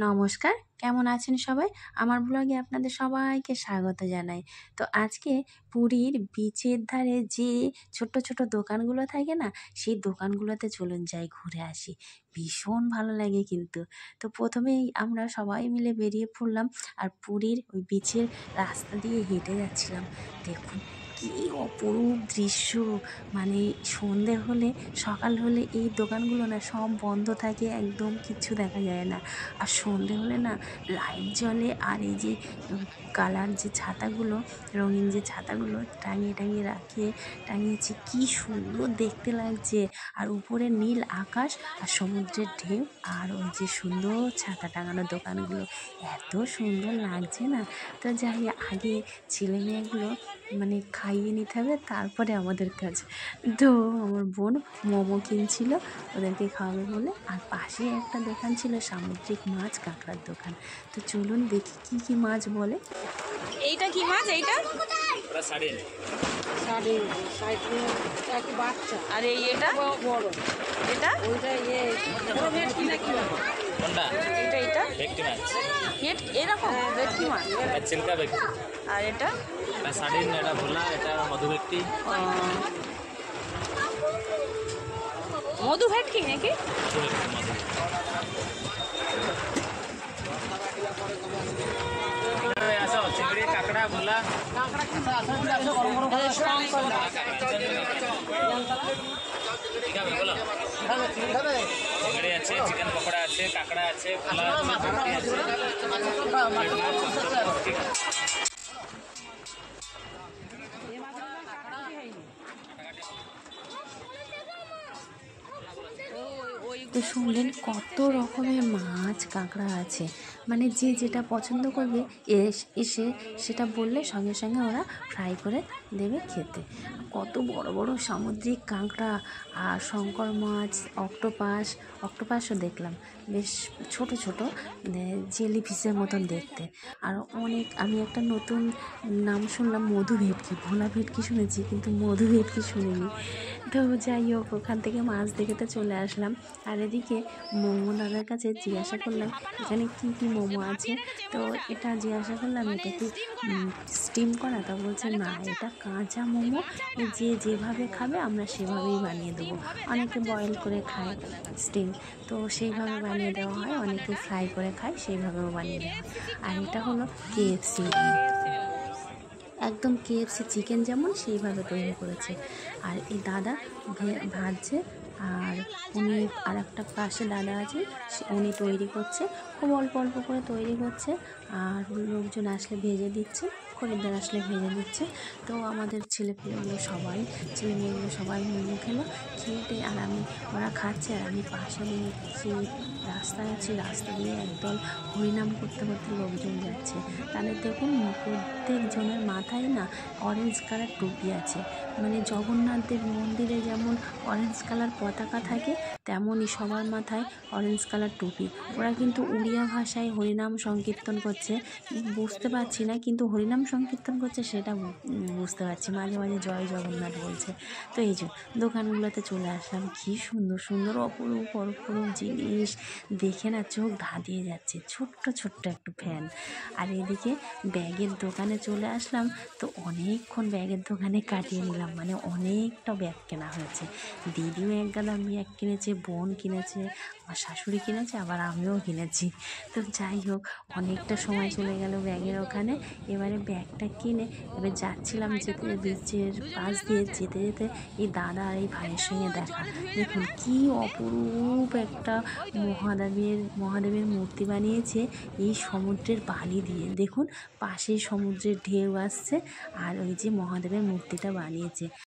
নমস্কার, কেমন আছেন সবাই? আমার ব্লগে আপনাদের সবাইকে স্বাগত জানাই। তো আজকে পুরীর বিচের ধারে যে ছোট্ট ছোট দোকানগুলো থাকে না, সেই দোকানগুলোতে চলুন যাই ঘুরে আসি। ভীষণ ভালো লাগে কিন্তু। তো প্রথমেই আমরা সবাই মিলে বেরিয়ে পড়লাম আর পুরীর ওই বিচের রাস্তা দিয়ে হেঁটে যাচ্ছিলাম। দেখুন কি অপরূপ দৃশ্য! মানে সন্ধে হলে, সকাল হলে এই দোকানগুলো না সব বন্ধ থাকে, একদম কিচ্ছু দেখা যায় না। আর সন্ধে হলে না লাইট জ্বলে, আর এই যে কালার যে ছাতাগুলো, রঙিন যে ছাতাগুলো টাঙিয়ে টাঙিয়ে টাঙিয়েছে, কি সুন্দর দেখতে লাগছে। আর উপরে নীল আকাশ আর সমুদ্রের ঢেউ, আর ওই যে সুন্দর ছাতা টাঙানো দোকানগুলো, এত সুন্দর লাগছে না। তো যাই, আগে ছেলে মেয়েগুলো মানে খাইয়ে নিতে হবে, তারপরে আমাদের কাজ। তো আমার বোন মোমো কিনছিল ওদেরকে খাওয়াবে বলে, আর পাশে একটা দোকান ছিল সামুদ্রিক মাছ কাঁকড়ার দোকান। তো চলুন দেখি কি কি মাছ বলে। এইটা কি মাছ? এইটা বাচ্চা আর এটা বড়, এটা ওইটা ভেটকি নাকি এটা ভেটকি মাছ, এরকম ভেটকি মাছ। এটা চিল্কা ভেটকি, আর এটা এটা সার্ডিন, এটা ভোলা, এটা মধু ভেটকি। মধু ভেটকি নাকি? মধু ভেটকি, মধু। আসো চিংড়ি, কাঁকড়া, ভোলা, ঠিক আছে বলো। চিংড়ি আছে, চিকেন পকোড়া আছে, কাঁকড়া আছে, ভোলা আছে, ভেটকি আছে। ঠিক আছে। তো শুনলেন কত রকমের মাছ কাঁকড়া আছে, মানে যে যেটা পছন্দ করবে এসে সেটা বললে সঙ্গে সঙ্গে ওরা ফ্রাই করে দেবে খেতে। কত বড় বড় সামুদ্রিক কাঁকড়া আর শঙ্কর মাছ, অক্টোপাসও দেখলাম, বেশ ছোট ছোট, জেলি ফিশের মতন দেখতে। আর অনেক, আমি একটা নতুন নাম শুনলাম, মধু ভেটকি। ভোলা ভেটকি শুনেছি কিন্তু মধু ভেটকি শুনিনি। তো যাই হোক, ওখান থেকে মাছ দেখে তো চলে আসলাম। আর এদিকে মোমো দাদার কাছে জিজ্ঞাসা করলাম এখানে কি কি মোমো আছে। তো এটা জিজ্ঞাসা করলাম এটা কি স্টিম করা? তা বলছে না, এটা কাঁচা মোমো, যে যেভাবে খাবে আমরা সেভাবেই বানিয়ে দেবো। অনেকে বয়েল করে খায় স্টিম, তো সেইভাবে বানিয়ে দেওয়া হয়। অনেকে ফ্রাই করে খায়, সেইভাবেও বানিয়ে দেওয়া হয়। আর এটা হলো KFC, একদম KFC চিকেন যেমন সেইভাবে তৈরি করেছে। আর এই দাদা ভাজছে, আর উনি আর একটা পাশে দাদা আছে, উনি তৈরি করছে, খুব অল্প অল্প করে তৈরি করছে। আর লোকজন আসলে ভেজে দিচ্ছে, খরিদ্দার আসলে ভেজে দিচ্ছে। তো আমাদের ছেলে মেয়েগুলো সবাই মোমো খেলো, খেয়ে, আর ওরা খাচ্ছে আর আমি পাশে যে রাস্তায় আছি, রাস্তা দিয়ে একদল হরিনাম করতে করতে লোকজন যাচ্ছে। তাদের দেখুন প্রত্যেকজনের মাথায় না অরেঞ্জ কালার টুপি আছে, মানে জগন্নাথ দেব মন্দিরে যেমন অরেঞ্জ কালার পতাকা থাকে, তেমনই সবার মাথায় অরেঞ্জ কালার টুপি। ওরা কিন্তু উড়িয়া ভাষায় হরিনাম সংকীর্তন করছে, বুঝতে পারছি না, কিন্তু হরিনাম সংকীর্তন করছে সেটা বুঝতে পারছি। মাঝে মাঝে জয় জগন্নাথ বলছে। তো এই যে দোকানগুলোতে চলে আসলাম, কী সুন্দর সুন্দর অপরূপ অপরূপ জিনিস দেখে না চোখ ধাঁধিয়ে যাচ্ছে। ছোট্ট ছোট্ট একটু ফ্যান। আর এদিকে ব্যাগের দোকানে চলে আসলাম, তো অনেকক্ষণ ব্যাগের দোকানে কাটিয়ে নিলাম, মানে অনেকটা ব্যাগ কেনা হয়েছে। দিদিও এক গাদা ব্যাগ কিনেছে, বোন কিনেছে, আমার শাশুড়ি কিনেছে, আবার আমিও কিনেছি। তো যাই হোক, অনেকটা সময় চলে গেল ব্যাগের ওখানে। এবারে ব্যাগটা কিনে এবার যাচ্ছিলাম, যেতে বিচের পাশ দিয়ে যেতে যেতে এই দাদা আর এই ভাইয়ের সঙ্গে দেখা। দেখুন কি অপরূপ একটা মহাদেবের মূর্তি বানিয়েছে এই সমুদ্রের বালি দিয়ে। দেখুন পাশে সমুদ্রের ঢেউ আসছে, আর ওই যে মহাদেবের মূর্তিটা বানিয়েছে।